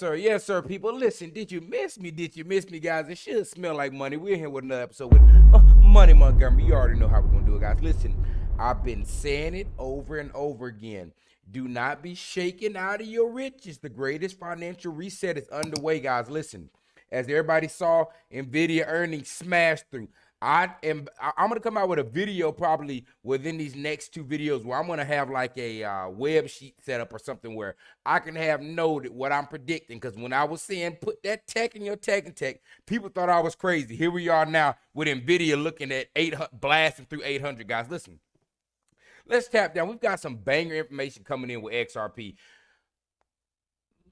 Yes, sir, people. Listen, did you miss me? Did you miss me, guys? It should smell like money. We're here with another episode with Money Montgomery. You already know how we're going to do it, guys. Listen, I've been saying it over and over again. Do not be shaken out of your riches. The greatest financial reset is underway, guys. Listen, as everybody saw, NVIDIA earnings smashed through. I'm gonna come out with a video probably within these next two videos where I'm gonna have like a web sheet set up or something where I can have noted what I'm predicting. Because when I was saying put that tech in your tech and tech, people thought I was crazy. Here we are now with NVIDIA looking at 800, blasting through 800, guys. Listen, let's tap down. We've got some banger information coming in with XRP.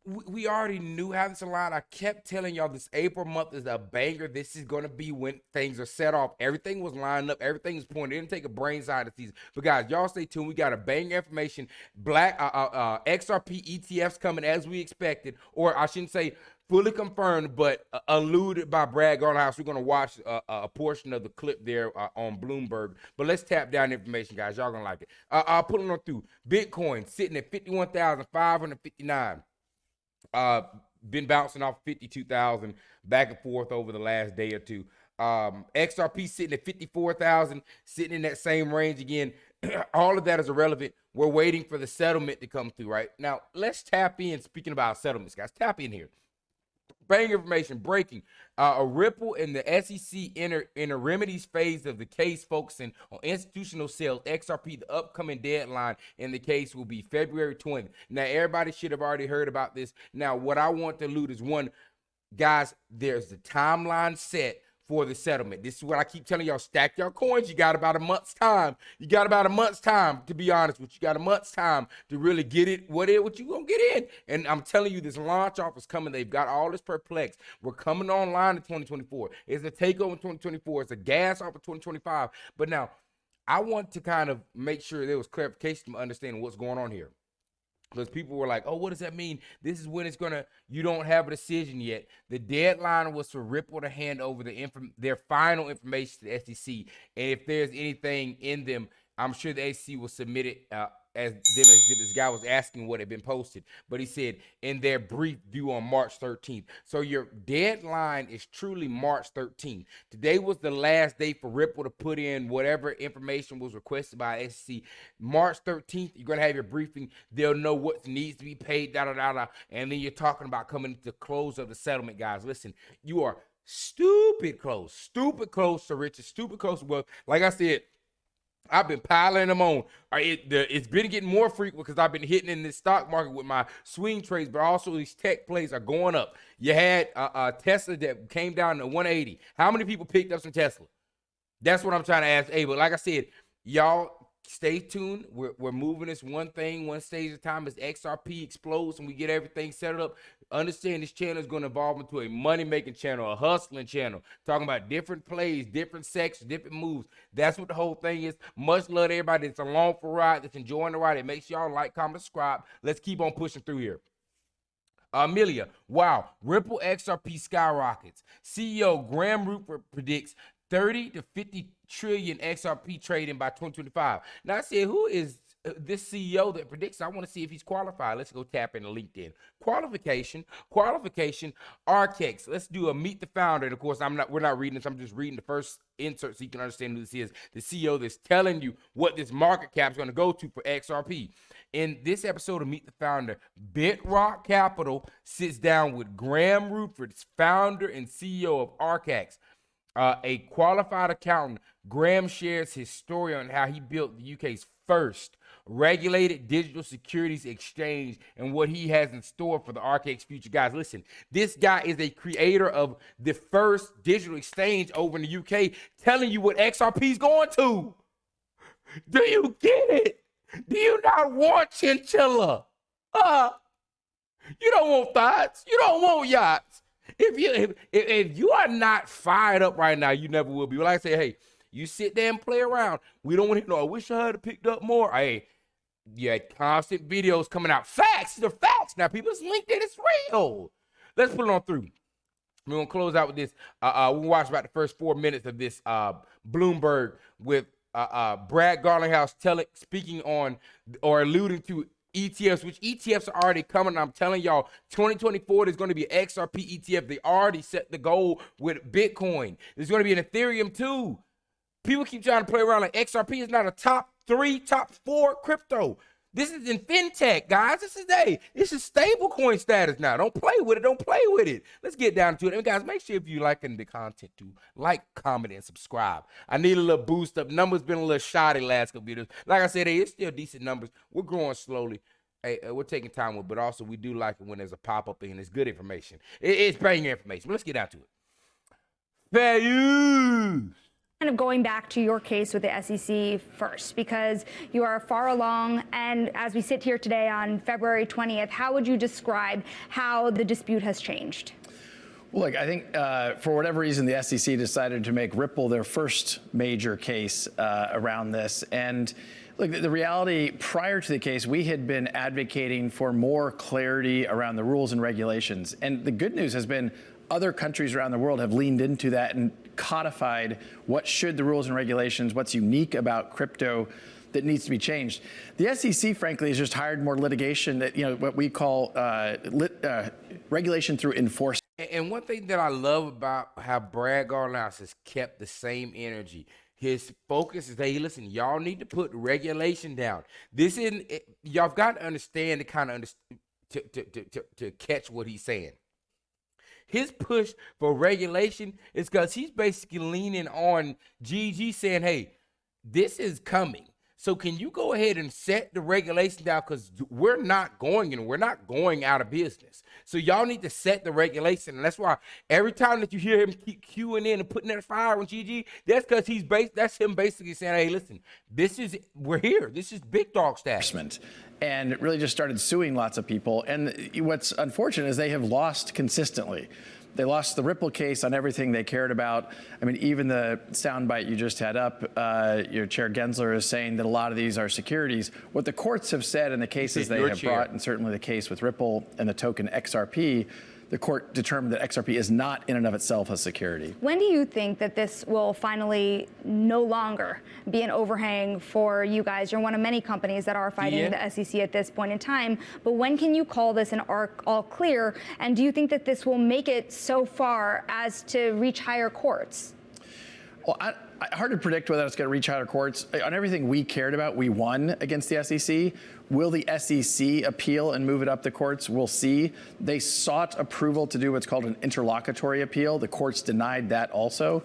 We already knew how this aligned. I kept telling y'all this April month is a banger. This is going to be when things are set off. Everything was lined up. Everything was pointed. It didn't take a brain side of the season. But guys, y'all stay tuned. We got a banger information. XRP ETFs coming as we expected, or I shouldn't say fully confirmed, but alluded by Brad Garlinghouse. We're going to watch a portion of the clip there on Bloomberg. But let's tap down information, guys. Y'all going to like it. I'll put it on through. Bitcoin sitting at 51,559. Been bouncing off 52,000 back and forth over the last day or two. XRP sitting at 54,000, sitting in that same range again. All of that is irrelevant. We're waiting for the settlement to come through, right? Now, let's tap in. Speaking about settlements, guys, tap in here. Bang information breaking. A Ripple in the SEC in a remedies phase of the case, focusing on institutional sales. XRP, the upcoming deadline in the case will be February 20th. Now, everybody should have already heard about this. Now, what I want to allude is one, guys, there's the timeline set for the settlement. This is what I keep telling y'all. Stack your coins. You got about a month's time. You got about a month's time, to be honest with you. You got a month's time to really get it, what you gonna get in. And I'm telling you, this launch off is coming. They've got all this perplexed. We're coming online in 2024. It's a takeover in 2024. It's a gas off of 2025. But now, I want to kind of make sure there was clarification to understanding what's going on here. Because people were like, oh, what does that mean? This is when it's going to, you don't have a decision yet. The deadline was for Ripple to hand over their final information to the SEC. And if there's anything in them, I'm sure the SEC will submit it as this guy was asking what had been posted. But he said in their brief due on March 13th. So your deadline is truly March 13th. Today was the last day for Ripple to put in whatever information was requested by SEC. March 13th, you're going to have your briefing. They'll know what needs to be paid, and then you're talking about coming to close of the settlement, guys. Listen, you are stupid close to riches, stupid close to wealth. Like I said, I've been piling them on. It's been getting more frequent because I've been hitting in this stock market with my swing trades, but also these tech plays are going up. You had Tesla that came down to 180. How many people picked up some Tesla? That's what I'm trying to ask. Hey, but like I said, y'all stay tuned. We're moving this one stage at a time as XRP explodes and we get everything set up. Understand this channel is going to evolve into a money-making channel, a hustling channel, talking about different plays, different sections, different moves. That's what the whole thing is. Much love to everybody that's along for a ride, that's enjoying the ride. It makes y'all like, comment, subscribe. Let's keep on pushing through here. Amelia, wow, Ripple XRP skyrockets. CEO Graham Rupert predicts 30 to 50 trillion XRP trading by 2025. Now I said, who is this CEO that predicts? I want to see if he's qualified. Let's go tap into LinkedIn. Qualification, Archex. Let's do a meet the founder. And of course, we're not reading this. I'm just reading the first insert so you can understand who this is. The CEO that's telling you what this market cap is going to go to for XRP. In this episode of Meet the Founder, Bedrock Capital sits down with Graham Rupert, founder and CEO of Archex. A qualified accountant, Graham shares his story on how he built the UK's first regulated digital securities exchange and what he has in store for the Archex future. Guys, listen, this guy is a creator of the first digital exchange over in the UK, telling you what XRP is going to. Do you get it? Do you not want chinchilla? You don't want thoughts. You don't want yachts. If you are not fired up right now, you never will be. Well, like I say, hey, you sit there and play around. We don't want to know. I wish I had picked up more. Hey, you had constant videos coming out. Facts, the facts. Now, people's LinkedIn, it's real. Let's put it on through. We're going to close out with this. We'll watch about the first 4 minutes of this Bloomberg with Brad Garlinghouse speaking on or alluding to ETFs, which ETFs are already coming. I'm telling y'all, 2024 there's going to be an XRP ETF. They already set the goal with Bitcoin. There's going to be an Ethereum too. People keep trying to play around like XRP is not a top 3, top 4 crypto. This is in fintech, guys. This is stable coin status now. Don't play with it. Don't play with it. Let's get down to it. And guys, make sure if you're liking the content to like, comment, and subscribe. I need a little boost up. Numbers been a little shoddy last couple videos. Like I said, hey, it's still decent numbers. We're growing slowly. Hey, we're taking time with it, but also we do like it when there's a pop-up and it's good information. It's banger information. But let's get down to it. Fair use. Kind of going back to your case with the SEC first, because you are far along, and as we sit here today on February 20th, how would you describe how the dispute has changed? Well, look, I think for whatever reason, the SEC decided to make Ripple their first major case around this. And look, the reality prior to the case, we had been advocating for more clarity around the rules and regulations. And the good news has been other countries around the world have leaned into that and codified what should the rules and regulations, what's unique about crypto that needs to be changed. The SEC, frankly, has just hired more litigation that, what we call regulation through enforcement. And one thing that I love about how Brad Garlinghouse has kept the same energy, his focus is, hey, listen, y'all need to put regulation down. This isn't, y'all got to understand to kind of to catch what he's saying. His push for regulation is because he's basically leaning on GG saying, hey, this is coming. So can you go ahead and set the regulation down, because we're not going and we're not going out of business. So y'all need to set the regulation. And that's why every time that you hear him keep queuing in and putting that fire on GG, that's because that's him basically saying, hey, listen, we're here. This is big dog status. And really just started suing lots of people. And what's unfortunate is they have lost consistently. They lost the Ripple case on everything they cared about. I mean, even the soundbite you just had up, your Chair Gensler is saying that a lot of these are securities. What the courts have said in the cases they have brought, and certainly the case with Ripple and the token XRP, the court determined that XRP is not in and of itself a security. When do you think that this will finally no longer be an overhang for you guys? You're one of many companies that are fighting the SEC at this point in time, but when can you call this an all clear? And do you think that this will make it so far as to reach higher courts? Well, hard to predict whether it's going to reach higher courts. On everything we cared about, we won against the SEC. Will the SEC appeal and move it up the courts? We'll see. They sought approval to do what's called an interlocutory appeal. The courts denied that also.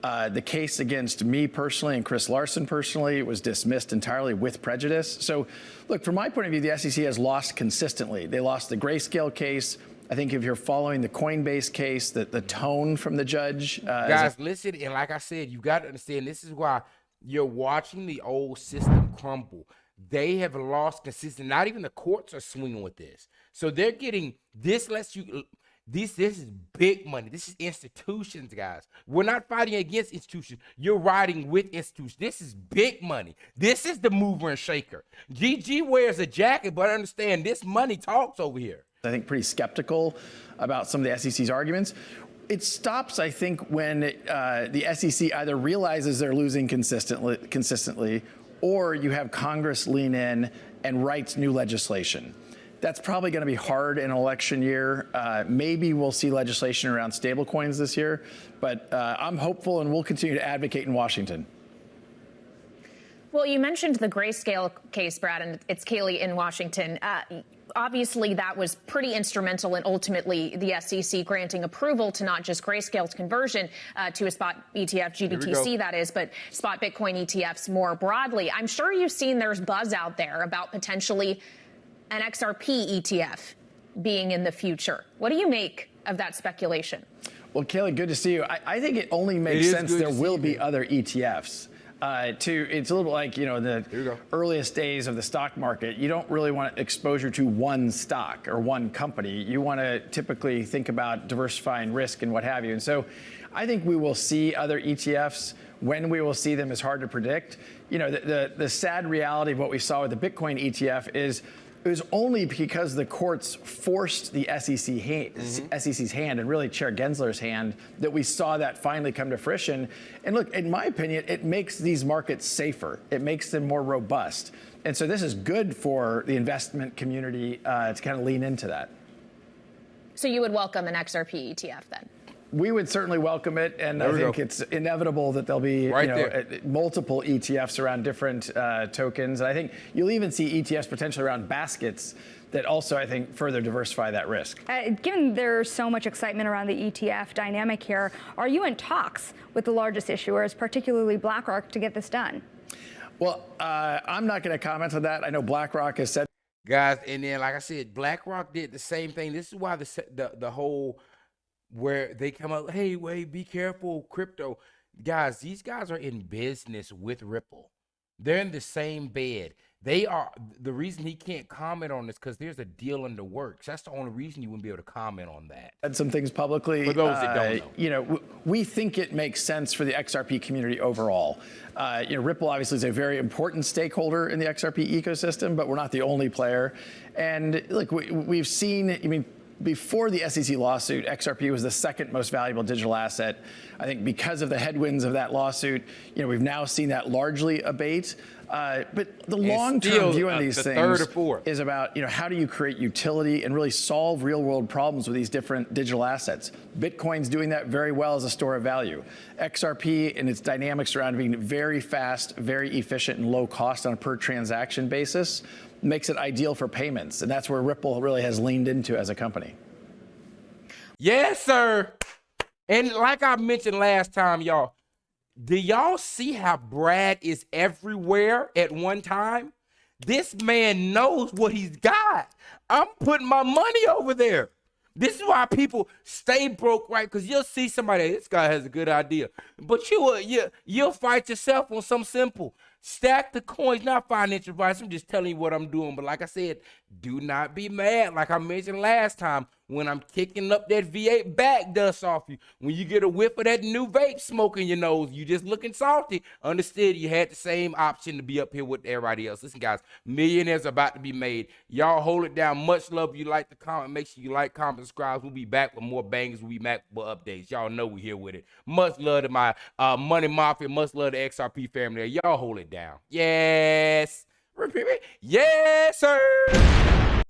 The case against me personally and Chris Larson personally was dismissed entirely with prejudice. So, look, from my point of view, the SEC has lost consistently. They lost the Grayscale case. I think if you're following the Coinbase case, the tone from the judge. Guys, listen, and like I said, you got to understand, this is why you're watching the old system crumble. They have lost consistency. Not even the courts are swinging with this. So they're getting, this lets you, this is big money. This is institutions, guys. We're not fighting against institutions. You're riding with institutions. This is big money. This is the mover and shaker. GG wears a jacket, but understand this money talks over here. I think pretty skeptical about some of the SEC's arguments. It stops, I think, when the SEC either realizes they're losing consistently, or you have Congress lean in and writes new legislation. That's probably going to be hard in an election year. Maybe we'll see legislation around stablecoins this year, but I'm hopeful, and we'll continue to advocate in Washington. Well, you mentioned the Grayscale case, Brad, and it's Kaylee in Washington. Obviously, that was pretty instrumental in ultimately the SEC granting approval to not just Grayscale's conversion to a spot ETF, GBTC that is, but spot Bitcoin ETFs more broadly. I'm sure you've seen there's buzz out there about potentially an XRP ETF being in the future. What do you make of that speculation? Well, Kaylee, good to see you. I think it only makes sense there will be other ETFs. It's a little bit like, the earliest days of the stock market. You don't really want exposure to one stock or one company. You want to typically think about diversifying risk and what have you. And so I think we will see other ETFs. When we will see them is hard to predict. The sad reality of what we saw with the Bitcoin ETF is it was only because the courts forced the SEC's hand, and really Chair Gensler's hand, that we saw that finally come to fruition. And look, in my opinion, it makes these markets safer. It makes them more robust. And so this is good for the investment community to kind of lean into that. So you would welcome an XRP ETF then? We would certainly welcome it, and I think it's inevitable that there'll be multiple ETFs around different tokens. And I think you'll even see ETFs potentially around baskets that also, I think, further diversify that risk. Given there's so much excitement around the ETF dynamic here, are you in talks with the largest issuers, particularly BlackRock, to get this done? Well, I'm not going to comment on that. I know BlackRock has said. Guys, and then, like I said, BlackRock did the same thing. This is why the whole, where they come up, hey, wait, be careful, crypto. Guys, these guys are in business with Ripple. They're in the same bed. They are, the reason he can't comment on this because there's a deal in the works. That's the only reason you wouldn't be able to comment on that. Said some things publicly. For those that don't know. You know, we think it makes sense for the XRP community overall. Ripple obviously is a very important stakeholder in the XRP ecosystem, but we're not the only player. And look, we've seen, I mean, before the SEC lawsuit, XRP was the second most valuable digital asset. I think because of the headwinds of that lawsuit, we've now seen that largely abate. But the long-term view on these things is about, how do you create utility and really solve real-world problems with these different digital assets? Bitcoin's doing that very well as a store of value. XRP and its dynamics around being very fast, very efficient, and low cost on a per transaction basis makes it ideal for payments. And that's where Ripple really has leaned into as a company. Yes, sir. And like I mentioned last time, y'all, do y'all see how Brad is everywhere at one time? This man knows what he's got. I'm putting my money over there. This is why people stay broke, right? Because you'll see somebody, this guy has a good idea. But you'll fight yourself on something simple. Stack the coins, not financial advice. I'm just telling you what I'm doing. But like I said, do not be mad. Like I mentioned last time, when I'm kicking up that V8 back dust off you, when you get a whiff of that new vape smoke in your nose, you just looking salty. Understood, you had the same option to be up here with everybody else. Listen, guys, millionaires are about to be made. Y'all hold it down. Much love. You like the comment. Make sure you like, comment, subscribe. We'll be back with more bangers. We'll be back with updates. Y'all know we're here with it. Much love to my Money Mafia. Much love to XRP family. Y'all hold it down. Yes. Yes, sir.